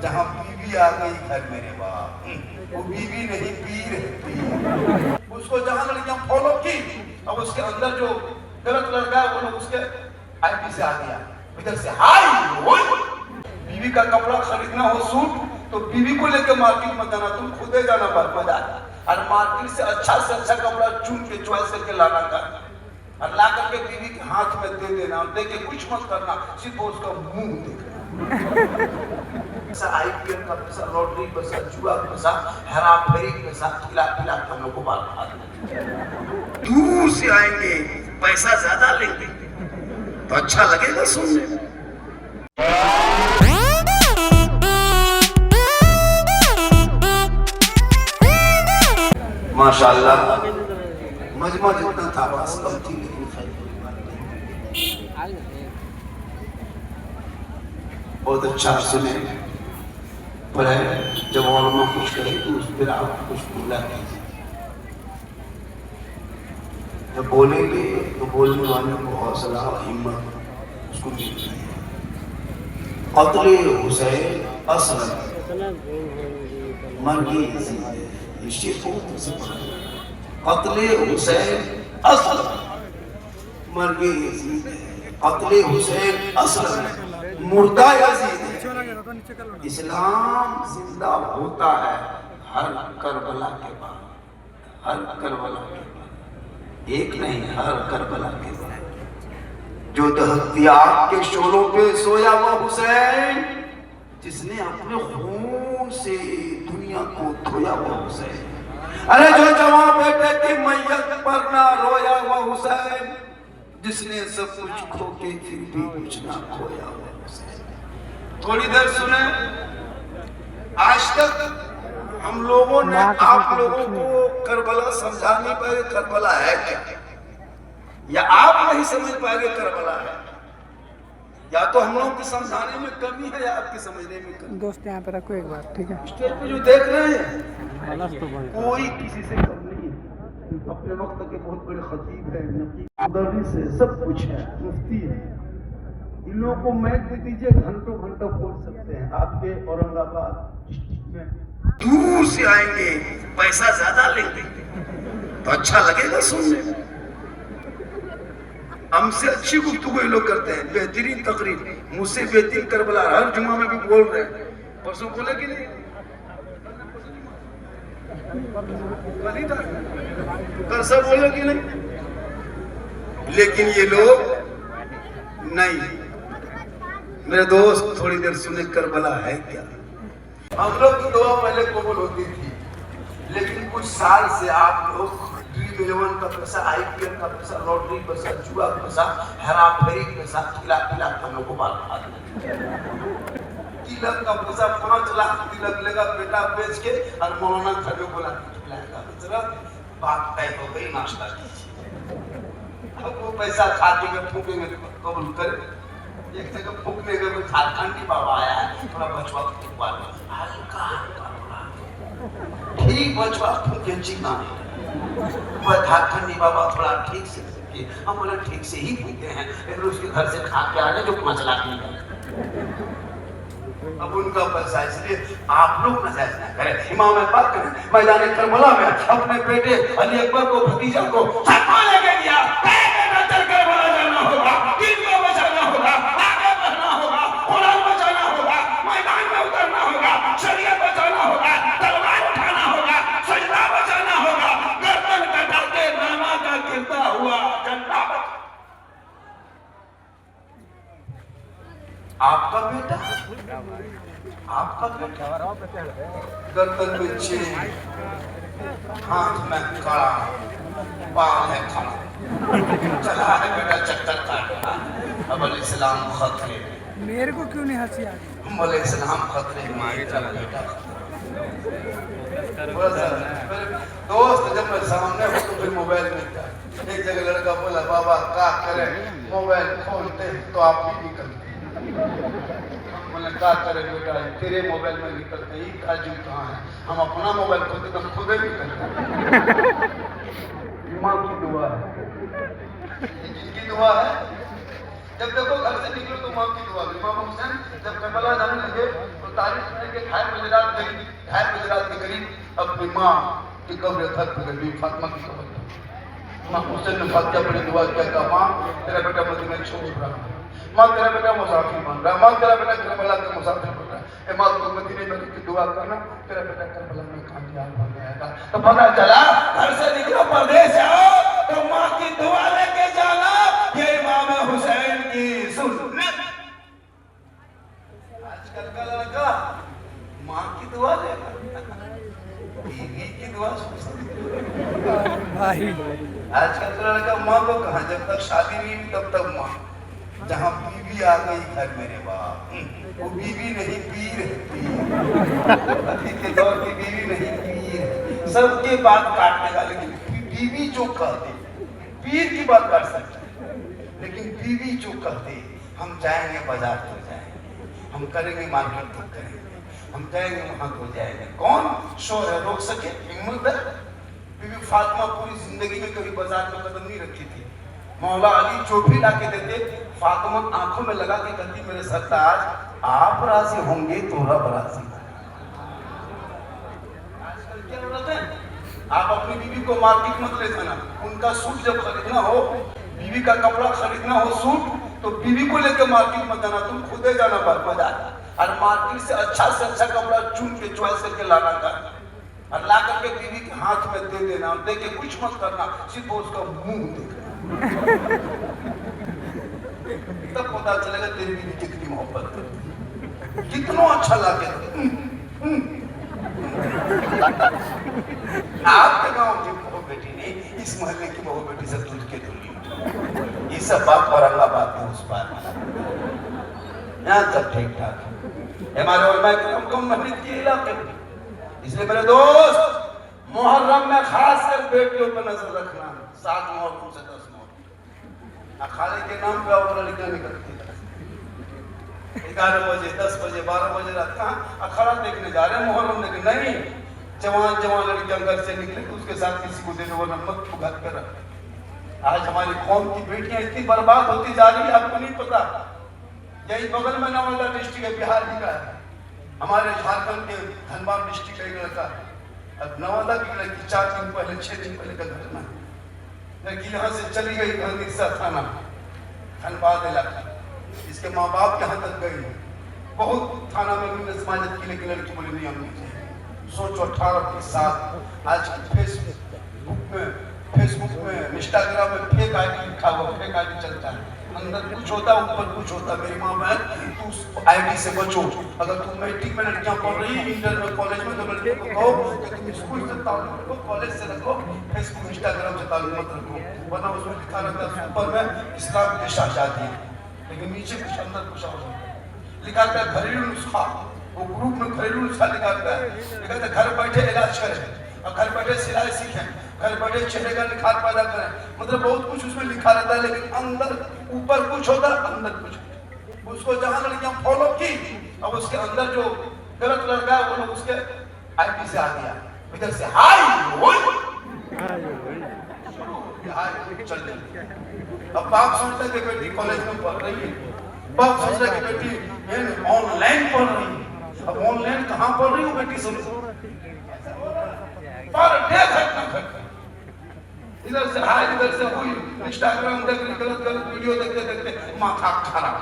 जहाँ बीवी आ गई घर मेरे बाप, वो बीवी नहीं पीर है पीर। उसको जहाँ लड़कियां फॉलो की, अब उसके अंदर जो गलत लड़का है वो लोग उसके आईपी से आ गया, इधर से हाय बीवी का कपड़ा खरीदना हो सूट तो बीवी को लेकर मार्केट में जाना, तुम खुदे जाना बाजार, और मार्केट से अच्छा कपड़ा चुन के चॉइस करके लाना का, और ला करके बीवी के हाथ में दे देना, दे के कुछ मत करना, सिर्फ उसका मुंह देखना। आईपीएल का पैसा, लॉटरी पैसा, जुआ पैसा, हेरा फेरी पैसा खिला खिला के हम लोग को बाल खा देंगे। दूर से आएंगे, पैसा ज्यादा लेंगे तो अच्छा लगेगा सुनने में। माशाअल्लाह मजमा जितना था बस कम थी, लेकिन बहुत अच्छा सुने। पर जब औरमा कुछ कहे तो उस पर आप कुछ बोला कीजिए, जब बोलेंगे तो बोलने वाले को हौसला और हिम्मत उसको मिलती है। कत्ले हुसैन असलम मरगी कत्ले हुसैन असलम मरगे यजीद, कत्ले हुसैन असलम मुर्दा यजीद। इस्लाम जिंदा होता है हर करबला के बाद, हर करबला के बाद, एक नहीं हर करबला के बाद। जो दहत्याग के शोलों पे सोया हुआ हुसैन, जिसने अपने खून से दुनिया को धोया हुआ हुसैन, अरे जो जवां बेटे की मैयत पर ना रोया हुआ हुसैन, जिसने सब कुछ खो के फिर भी कुछ ना खोया हुआ हुसैन। थोड़ी देर सुने। आज तक हम लोगों ने आप लोगों को करबला समझा नहीं पाए करबला है क्या, या आप नहीं समझ पाएंगे करबला है, या तो हम लोग की समझाने में कमी है या आपकी समझने में कमी। दोस्त यहाँ पे रखो एक बार, ठीक है। स्टेज पे जो देख रहे हैं कोई किसी से कम नहीं है, अपने वक्त के बहुत बड़े खतीब है, मुदर्रिस है, सब कुछ है, मुफ्ती है। इन लोगों को मैच दे दीजिए, घंटों घंटों बोल सकते हैं। आपके औरंगाबाद डिस्ट्रिक्ट में दूर से आएंगे, पैसा ज्यादा लेंगे तो अच्छा लगेगा सुनने में। हमसे अच्छी गुफ्तगू ये लोग करते हैं, बेहतरीन तकरीर, मुझसे बेहतरीन करबला हर जुम्मा में भी बोल रहे हैं। परसों बोले कि नहीं, कल सब बोले कि नहीं, लेकिन ये लोग नहीं। मेरे दोस्त थोड़ी देर सुने करबला है क्या। हम लोग की दुआ पहले कबूल होती थी, लेकिन कुछ साल से आप लोग ड्रीम 11 का पैसा, आईपीएल का पैसा, लॉटरी पैसा, जुआ पैसा, हेरा फेरी पैसा खिला खिला के हम लोग को बाल खा देंगे। तिलक का पैसा 5 लाख तिलक लेगा बेटा बेच के, और मौलाना घर में बोला खिलाएगा। बात तय हो गई, नाश्ता कीजिए। अब वो पैसा खा के फूकेंगे कबूल करे। एक जगह फूकने के बाद झारखंडी बाबा आया है, थोड़ा बचवा फूकवा लो, हल्का हल्का ठीक बचवा फूके चिकना वो झारखंडी बाबा थोड़ा ठीक से फूके। हम बोले ठीक से ही फूकते हैं, लेकिन उसके घर से खा के आ गए जो 5 लाख निकल। अब उनका पैसा, इसलिए आप लोग नजायज ना करें। इमाम बात करें, मैदान करबला में अपने बेटे अली अकबर को, भतीजा को छक्का लेके दिया, करबला जाना होगा, दिन को बचाना होगा, आगे बढ़ना होगा, कुरान बचाना होगा, मैदान में उतरना होगा, शरीयत बचाना होगा, तलवार उठाना होगा, सजदा बचाना होगा, गर्दन कटा के नामा का गिरता हुआ झंडा। आपका बेटा, आपका बेटा गर्दन में चेन, हाथ में कड़ा, बाल है खड़ा, चला है बेटा चक्कर काट रहा। अब इस्लाम खतरे में। मेरे को क्यों नहीं हंसी आ रही? हम बोले इस्लाम खतरे में, आगे चला बेटा। दोस्त जब मैं सामने हो तो फिर मोबाइल में था। एक जगह लड़का बोला बाबा क्या करे, मोबाइल खोलते तो आप भी निकलते। बोले क्या करे बेटा, तेरे मोबाइल में निकलते ही काजू कहाँ है, हम अपना मोबाइल खोलते तो हम खुद ही निकलते। माँ की दुआ है, किसकी दुआ है? जब देखो घर से निकलो तो माँ की दुआ। इमाम हुसैन जब करबला जाने लगे तो तारीफ करने के 2:30 रात के करीब अपनी माँ की कब्र थक गई, फातिमा की कब्र। इमाम हुसैन ने फातिहा पढ़ी, दुआ किया, कहा माँ तेरा बेटा मदीना छोड़ रहा है, माँ तेरा बेटा मुसाफिर बन रहा है, माँ तेरा बेटा करबला का मुसाफिर बन रहा है, माँ तू मदीने में की दुआ करना, तेरा बेटा करबला में कामयाब बन जाएगा। तो पता चला घर से निकलो परदेश आओ तो माँ की दुआ लेके जाना, ये इमाम हुसैन की सुन्नत। आजकल का लड़का माँ की दुआ लेगा, बीवी की दुआ भाई आजकल का लड़का माँ को कहा, जब तक शादी नहीं हुई तब तक माँ। जहाँ बीवी आ गई घर मेरे बाप, वो बीवी नहीं पीर है, पीर। अभी के दौर की बीवी नहीं पीर है, सबके बात काटने का, लेकिन बीवी जो कहते पीर की बात काट सकते हैं, लेकिन बीवी जो कहते हम जाएंगे बाजार तो जाएंगे, हम करेंगे मार्केट तो करेंगे, हम जाएंगे वहां तो जाएंगे, कौन शोर है रोक सके, हिम्मत है? बीबी फातिमा पूरी जिंदगी में कभी बाजार में कदम नहीं रखी थी। मौला अली जो भी ला के देते फातिमा आंखों में लगा के कहती, मेरे सरताज आप राजी होंगे तो रब राजी। आजकल क्या औरत है, आप अपनी बीवी को मार्केट मत ले जाना, उनका सूट जब खरीदना हो, बीवी का कपड़ा खरीदना हो सूट, तो बीवी को लेकर मार्केट मत जाना, तुम खुद ही जाना बाजार, और मार्केट से अच्छा कपड़ा चुन के चॉइस करके लाना का, और ला करके बीवी के हाथ में दे देना, और दे के कुछ मत करना, सिर्फ उसका मुंह देखना। तब पता चलेगा तेरी बीवी कितनी मोहब्बत करती, कितना अच्छा लगे। आपके गांव की बहू बेटी ने इस मोहल्ले की बहू बेटी से दूध के दूरी, ये सब बात औरंगाबाद में उस पार यहाँ तक ठीक ठाक है। हमारे उलमा किराम कम मेहनत के इलाके में, इसलिए मेरे दोस्त मुहर्रम में खास कर बेटियों पर नजर रखना, 7 मुहर्रम से 10 मुहर्रम, अखाड़े के नाम पे और लड़कियां निकलती है 11 बजे 10 बजे 12 बजे रात, कहाँ अखाड़ा देखने जा रहे हैं, मुहर्रम देखने नहीं। जवान लड़कियां घर से निकले तो उसके साथ किसी को देने वाला मत को घर पे रख। आज हमारी कौम की बेटियां इतनी बर्बाद होती जा रही है, आपको नहीं पता। यही बगल में नवादा डिस्ट्रिक्ट है, बिहार का है, हमारे झारखंड के धनबाद डिस्ट्रिक्ट का एक लड़का, अब नवादा की लड़की 4 दिन पहले 6 दिन पहले का घटना, लड़की यहाँ से चली गई निरसा थाना धनबाद इलाका, इसके माँ बाप यहाँ तक गई, बहुत थाना में भी समाजत की, लेकिन लड़की बोली नहीं हम नहीं चाहिए। सोचो 18 के साथ आज फेसबुक में इंस्टाग्राम में फेक आईडी लिखा हुआ, फेक आईडी चलता है, अंदर कुछ होता ऊपर कुछ होता। मेरी माँ बहन तू उस आईडी से बचो, अगर तुम मैट्रिक में लड़कियां पढ़ रही है, इंटर में कॉलेज में, तो लड़कियों को कहो कि तुम स्कूल से ताल्लुक रखो, कॉलेज से रखो, फेसबुक इंस्टाग्राम से ताल्लुक मत रखो, वरना उसमें लिखा रहता है ऊपर में इस्लाम की शाहजादी है, लेकिन नीचे कुछ अंदर कुछ और लिखा रहता है घरेलू नुस्खा, वो ग्रुप में घरेलू नुस्खा लिखा रहता है, लिखा रहता है घर बैठे इलाज करें, और घर बैठे सिलाई सीखें, घर बैठे चेहरे का निखार पैदा करें, मतलब बहुत कुछ उसमें लिखा रहता है, लेकिन अंदर ऊपर कुछ होता है अंदर कुछ। उसको जहां लड़कियां फॉलो की, अब उसके अंदर जो गलत लड़का है वो लोग उसके आईडी से आ गया, इधर से हाय चल रही। अब बाप सोचता है कि बेटी कॉलेज में पढ़ रही है, बाप सोच रहा है कि बेटी ऑनलाइन पढ़ रही है, अब ऑनलाइन कहाँ पढ़ रही हो बेटी सुन, पर घटना घट, इधर से हाय इधर से हुई, इंस्टाग्राम देख रही, गलत वीडियो देखते देखते माथा खराब,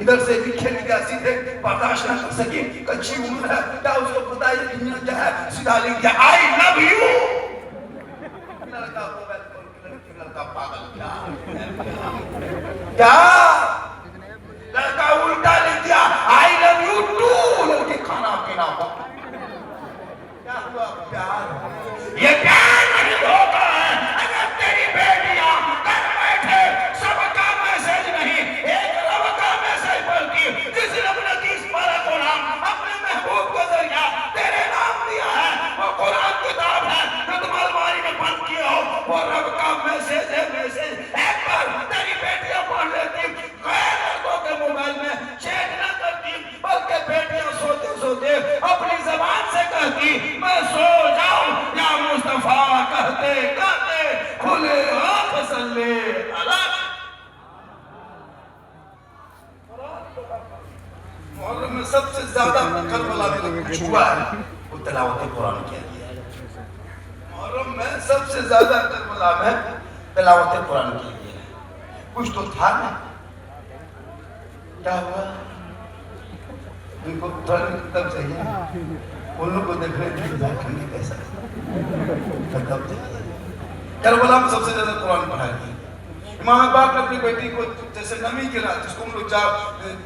इधर से लिखे लिखा सीधे बर्दाश्त न कर सकी, कच्ची उम्र है, क्या उसको पता है दुनिया क्या है, सीधा लिख दिया आई लव यू। लड़का पागल क्या लड़का उल्टा लिख दिया आई लव यू टू, लड़के खाना पीना हो, क्या हुआ प्यार, ये प्यार नहीं होता है। अगर तेरी बेटियां घर बैठे सबका मैसेज नहीं, एक रब का मैसेज पढ़ती, जिस रब ने 30 पारा कुरान अपने महबूब को जरिया तेरे नाम दिया है, वो कुरान किताब है जो तुम अलमारी में बंद किए हो, वो रब का मैसेज है, मैसेज एक बार तेरी बेटियां पढ़ लेती, गैर लड़कों के मोबाइल में चेक न करती, बल्कि बेटियां सोते सोते अपनी जबान से कहती मैं सो जाऊं या मुस्तफा कहते कहते खुले आंख सल्ले अला। कुछ हुआ है वो तिलावत कुरान किया गया। मुहर्रम में सबसे ज्यादा करबला में तिलावत कुरान किया गया। कुछ तो था ना, क्या हुआ? उनको थोड़ा तब चाहिए, उन लोग को देख रहे थे कैसा तब करबला में सबसे ज्यादा कुरान पढ़ा गया। इमाम बाप ने अपनी बेटी को जैसे नमी की रात, जिसको हम लोग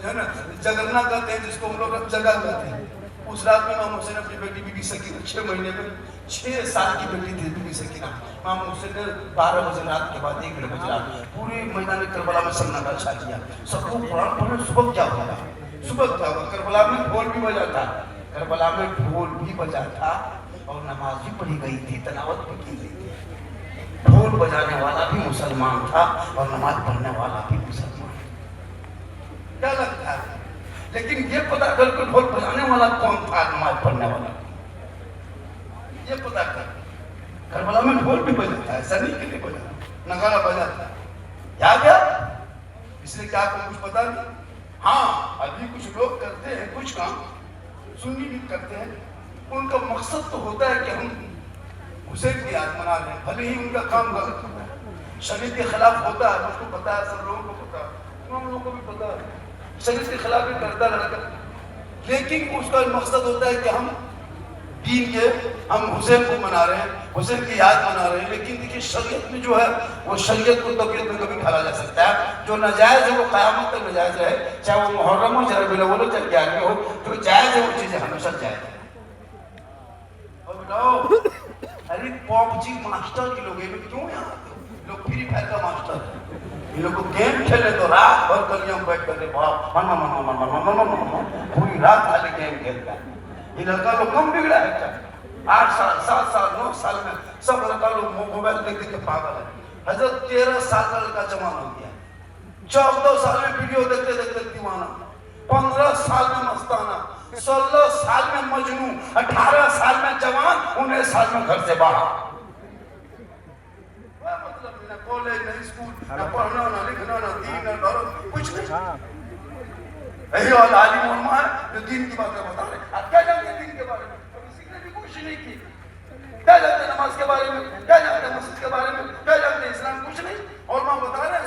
है ना जगरना कहते हैं, जिसको हम लोग जगा कहते हैं, उस रात में इमाम हुसैन अपनी बेटी बीबी सकीना 6 महीने में 6 साल की बेटी थी बीबी सकीना। इमाम हुसैन ने 12 बजे रात के बाद 1 बजे रात पूरे मैदान करबला में सन्नाटा छा दिया। सबको कुरान पढ़ने सुबह क्या होगा, सुबह क्या होगा। करबला में ढोल भी बजा था, करबला में ढोल भी बजा था और नमाज भी पढ़ी गई थी, तलावत भी की गई थी। ढोल बजाने वाला भी मुसलमान था और नमाज पढ़ने वाला भी मुसलमान। क्या लगता है? लेकिन ये पता कर कि ढोल बजाने वाला कौन था, नमाज पढ़ने वाला ये पता कर। करबला में ढोल भी बजाता है, ऐसा नहीं कि नहीं बजा, नगारा बजाता है। क्या क्या इसलिए क्या आपको कुछ पता नहीं? हाँ, अभी कुछ लोग करते हैं कुछ काम, सुन्नी भी करते हैं, उनका मकसद तो होता है कि हम हुसैन की याद मना रहे हैं, भले ही उनका काम गलत होता है, शरीयत के खिलाफ होता है, उसको पता है, सब लोगों को पता है, हम लोगों को भी पता है, शरीयत के खिलाफ भी करता लड़का। लेकिन उसका मकसद होता है कि हम दीन के, हम हुसैन को मना रहे हैं, हुसैन की याद मना रहे हैं। लेकिन देखिए शरीयत में जो है वो शरीयत को तबीयत में कभी ढाला जा सकता है। जो नाजायज है वो क़यामत तक नाजायज रहे, चाहे वो मुहर्रम हो, चाहे रबीउल अव्वल हो, चाहे ग्यारहवीं हो, तो जायज है वो चीजें हमेशा जायज है। और बताओ, अरे पबजी मास्टर के लोग क्यों यहाँ आते हो? लोग फ्री फायर का मास्टर है, ये लोग को गेम खेले तो रात भर कलियां बैठ करके पूरी रात खाली गेम खेलता है। ये लड़का लोग कम बिगड़ा है क्या? 8 साल 7 साल 9 साल में सब लड़का लोग मोबाइल देख देख के पागल है। हजरत 13 साल का लड़का जवान हो गया, 14 साल में वीडियो देखते देखते दीवाना, 15 साल में मस्ताना, 16 साल में मजनू, 18 साल में जवान, 19 साल में घर से बाहर। मतलब न कॉलेज न स्कूल, न पढ़ना न लिखना न दीन न दौलत, कुछ नहीं। यही और आलिम उलमा है जो दीन की बातें बता रहे हैं। आप क्या जानते हैं दीन के बारे में? कभी सीखने की कोशिश नहीं की। क्या जानते हैं नमाज के बारे में, क्या जानते हैं मस्जिद के बारे में, क्या जानते हैं इस्लाम? कुछ नहीं। और मां बता रहे हैं